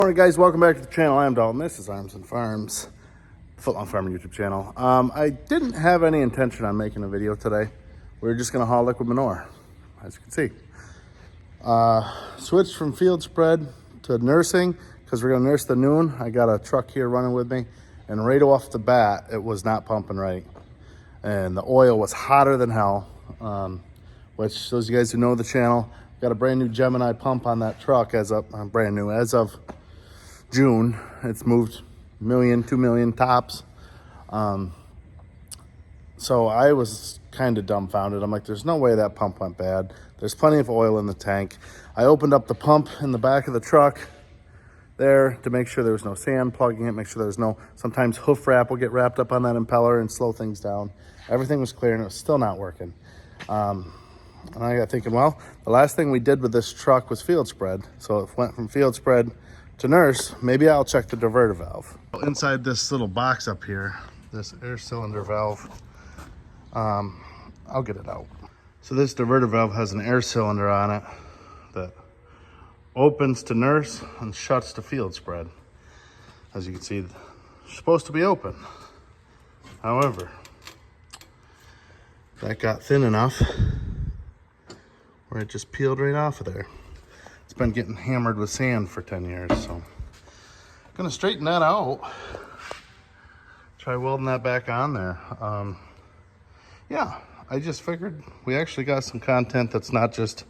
Alright guys, welcome back to the channel. I'm Dalton. This is Arms and Farms, Footlong Farmer YouTube channel. I didn't have any intention on making a video today. We were just going to haul liquid manure, as you can see. Switched from field spread to nursing because we're going to nurse the noon. I got a truck here running with me, and right off the bat, it was not pumping right. And the oil was hotter than hell, which those of you guys who know the channel, got a brand new Gemini pump on that truck as of June. It's moved 1 million, 2 million tops. So I was kind of dumbfounded. I'm like, there's no way that pump went bad. There's plenty of oil in the tank. I opened up the pump in the back of the truck there to make sure there was no sand plugging it, make sure there was no, sometimes hoof wrap will get wrapped up on that impeller and slow things down. Everything was clear and it was still not working. And I got thinking, well, the last thing we did with this truck was field spread. So it went from field spread to nurse. Maybe I'll check the diverter valve. Inside this little box up here, this air cylinder valve, I'll get it out. So this diverter valve has an air cylinder on it that opens to nurse and shuts to field spread. As you can see, it's supposed to be open. However, that got thin enough where it just peeled right off of there. It's been getting hammered with sand for 10 years, so I'm gonna straighten that out. Try welding that back on there. Yeah, I just figured we actually got some content that's not just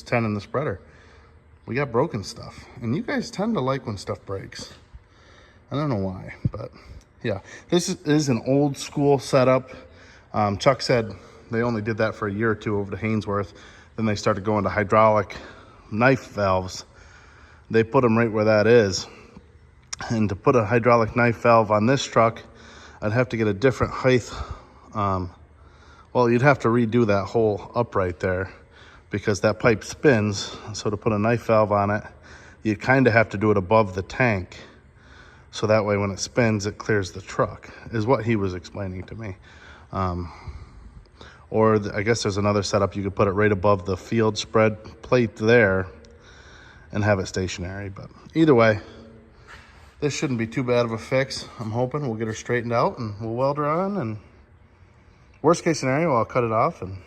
tending the spreader. We got broken stuff, and you guys tend to like when stuff breaks. I don't know why, but yeah, this is an old school setup. Chuck said they only did that for a year or two over to Haynesworth. Then they started going to hydraulic knife valves. They put them right where that is. And to put a hydraulic knife valve on this truck, I'd have to get a different height. Well, you'd have to redo that whole upright there because that pipe spins. So to put a knife valve on it, you kind of have to do it above the tank. So that way when it spins, it clears the truck, is what he was explaining to me. I guess there's another setup. You could put it right above the field spread plate there and have it stationary. But either way, this shouldn't be too bad of a fix. I'm hoping we'll get her straightened out and we'll weld her on. And worst case scenario, I'll cut it off. And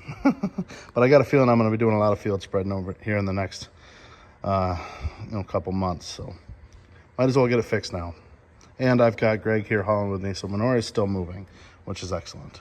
but I got a feeling I'm going to be doing a lot of field spreading over here in the next couple months. So might as well get it fixed now. And I've got Greg here hauling with me, so manure is still moving, which is excellent.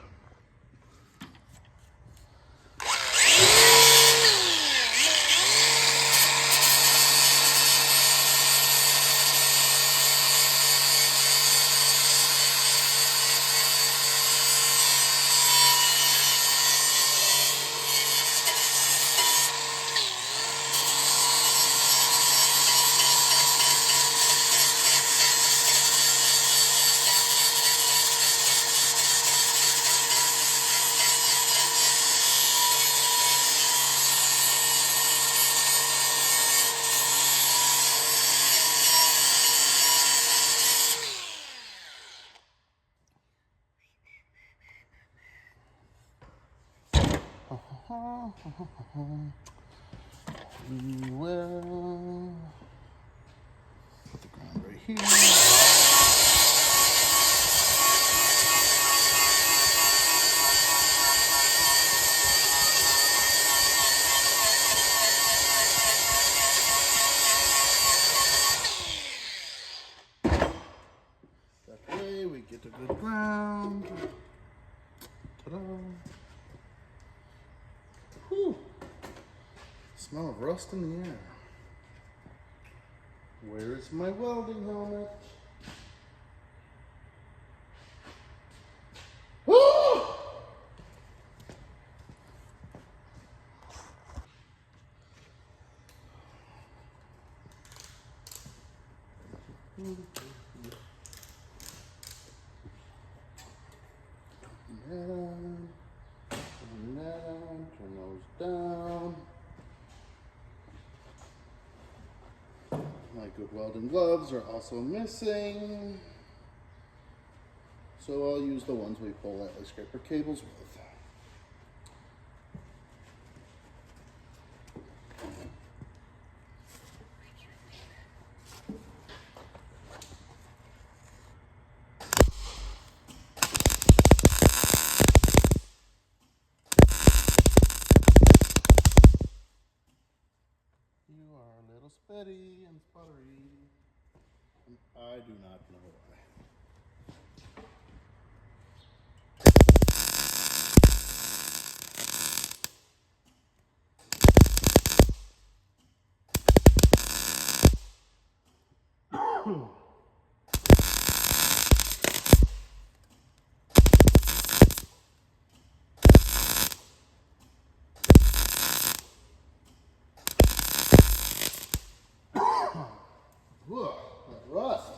We will put the ground right here. That way we get a good ground. Ta-da. Whew. Smell of rust in the air. Where is my welding helmet? Woo! Turn those down. My good welding gloves are also missing, so I'll use the ones we pull that scraper cables with. You are a little spitty and sputtery. And I do not know why. Look, that rust.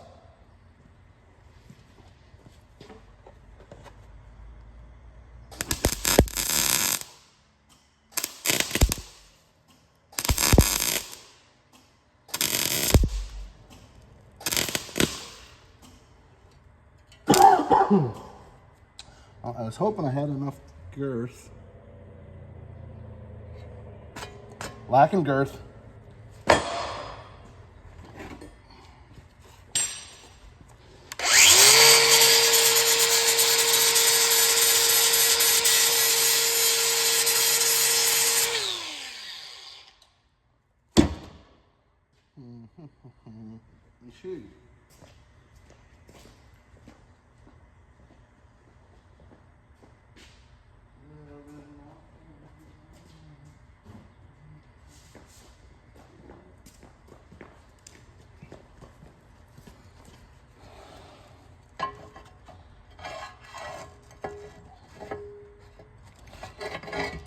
I was hoping I had enough girth. Lacking girth. You should.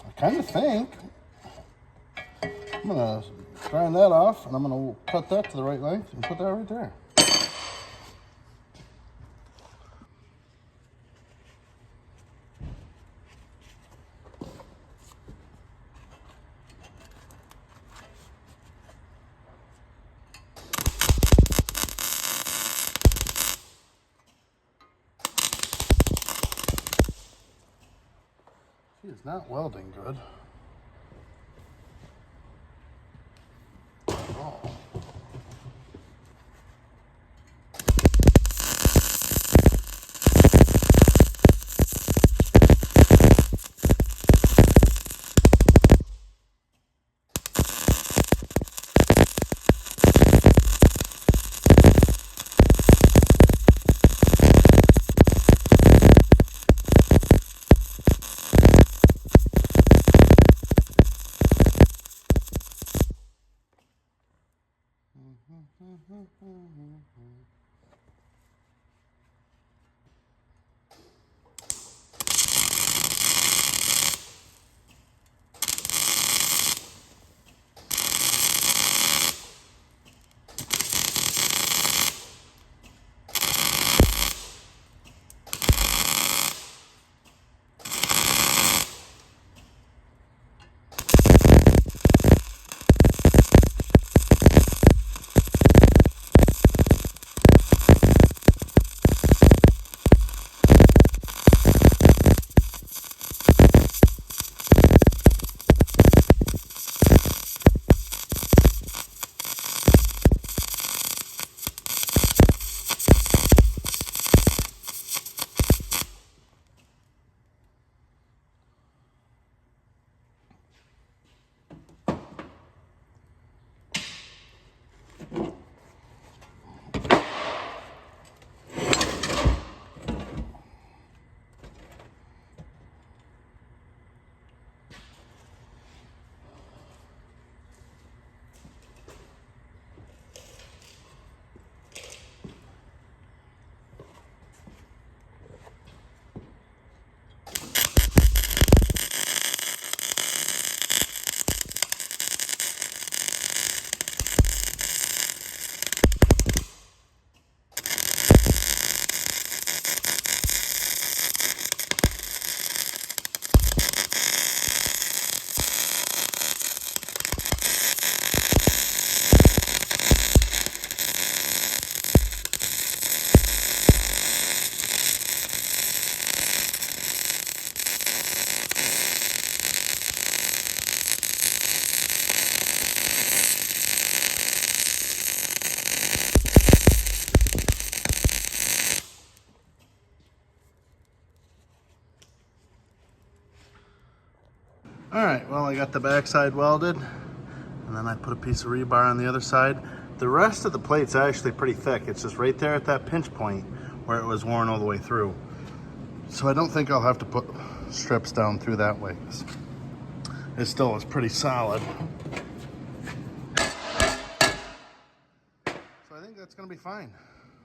I kind of think I'm gonna grind that off, and I'm gonna cut that to the right length and put that right there. She is not welding good at all. All right, well, I got the backside welded. And then I put a piece of rebar on the other side. The rest of the plate's actually pretty thick. It's just right there at that pinch point where it was worn all the way through. So I don't think I'll have to put strips down through that way. It still is pretty solid. So I think that's gonna be fine.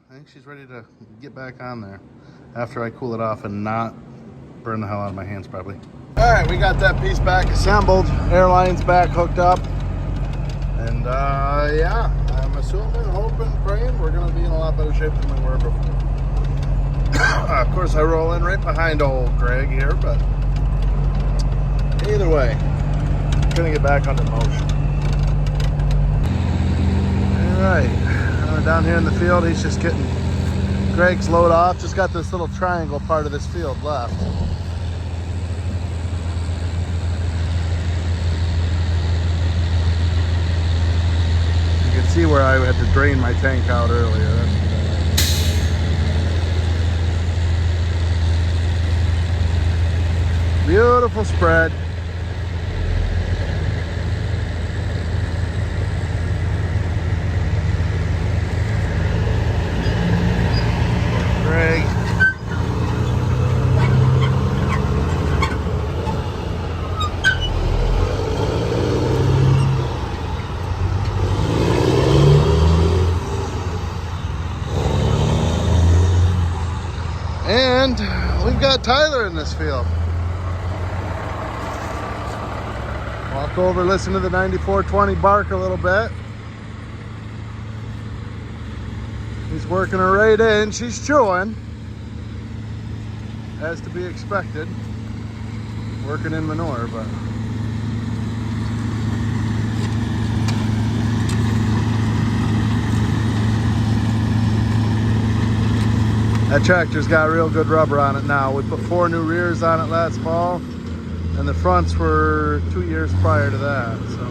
I think she's ready to get back on there after I cool it off and not burn the hell out of my hands probably. All right, we got that piece back assembled. Airline's back hooked up. And yeah, I'm assuming, hoping, praying we're gonna be in a lot better shape than we were before. Of course, I roll in right behind old Greg here, but either way, gonna get back under motion. All right, down here in the field, he's just getting Greg's load off. Just got this little triangle part of this field left. You can see where I had to drain my tank out earlier. Beautiful spread. Greg. And we've got Tyler in this field. Walk over, listen to the 9420 bark a little bit. He's working her right in. She's chewing, as to be expected. Working in manure, but that tractor's got real good rubber on it now. We put 4 new rears on it last fall, and the fronts were 2 years prior to that. So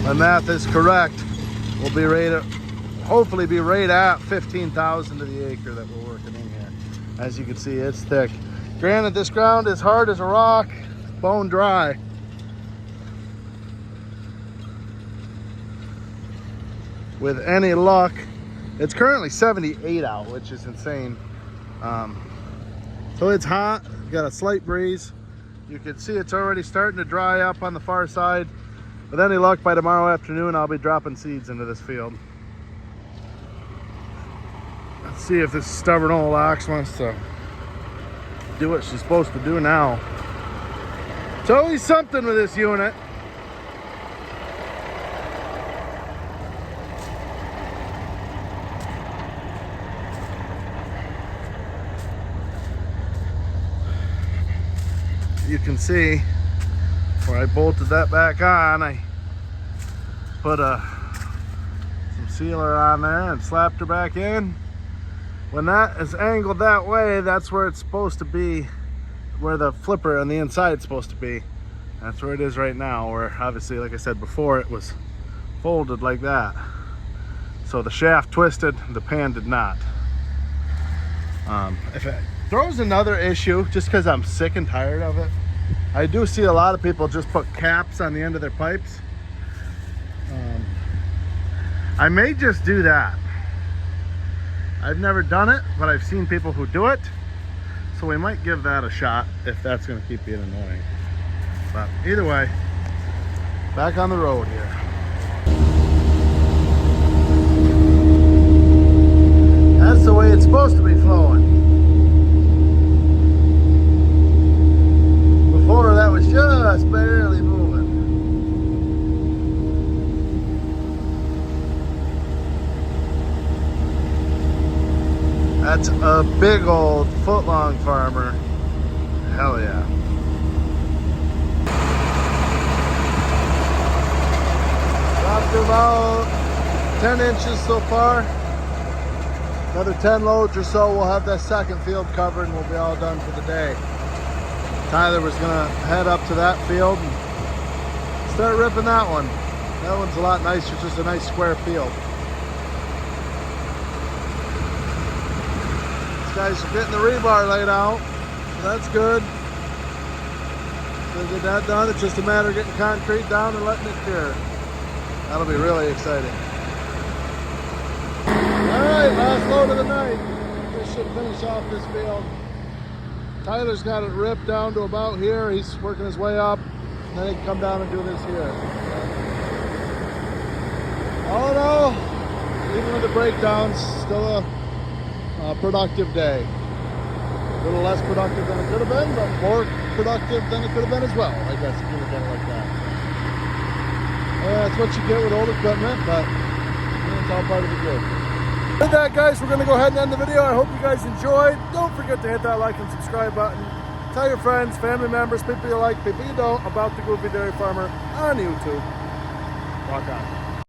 my math is correct. We'll be right at, hopefully be right at 15,000 to the acre that we're working in here. As you can see, it's thick. Granted, this ground is hard as a rock, bone dry. With any luck, it's currently 78 out, which is insane. So it's hot, got a slight breeze. You can see it's already starting to dry up on the far side. With any luck, by tomorrow afternoon, I'll be dropping seeds into this field. Let's see if this stubborn old ox wants to do what she's supposed to do now. It's always something with this unit. You can see where I bolted that back on, I put some sealer on there and slapped her back in. When that is angled that way, that's where it's supposed to be, where the flipper on the inside is supposed to be. That's where it is right now, where obviously, like I said before, it was folded like that. So the shaft twisted, the pan did not. If it throws another issue, just because I'm sick and tired of it, I do see a lot of people just put caps on the end of their pipes. I may just do that. I've never done it, but I've seen people who do it. So we might give that a shot if that's gonna keep being annoying. But either way, back on the road here. That's the way it's supposed to be flowing. Before that was just barely moving. That's a big old foot-long farmer. Hell yeah. Dropped him out. 10 inches so far. Another 10 loads or so, we'll have that second field covered and we'll be all done for the day. Tyler was gonna head up to that field and start ripping that one. That one's a lot nicer, just a nice square field. These guys are getting the rebar laid out, so that's good. We'll get that done. It's just a matter of getting concrete down and letting it cure. That'll be really exciting. All right, last load of the night. This should finish off this field. Tyler's got it ripped down to about here. He's working his way up, and then he can come down and do this here. All in all, even with the breakdowns, still a productive day. A little less productive than it could have been, but more productive than it could have been as well, I guess, if you look at it like that. That's what you get with old equipment, but it's all part of the good. With that, guys, we're going to go ahead and end the video. I hope you guys enjoyed. Don't forget to hit that like and subscribe button. Tell your friends, family members, people you like, people you don't, about the Goofy Dairy Farmer on YouTube. Rock on.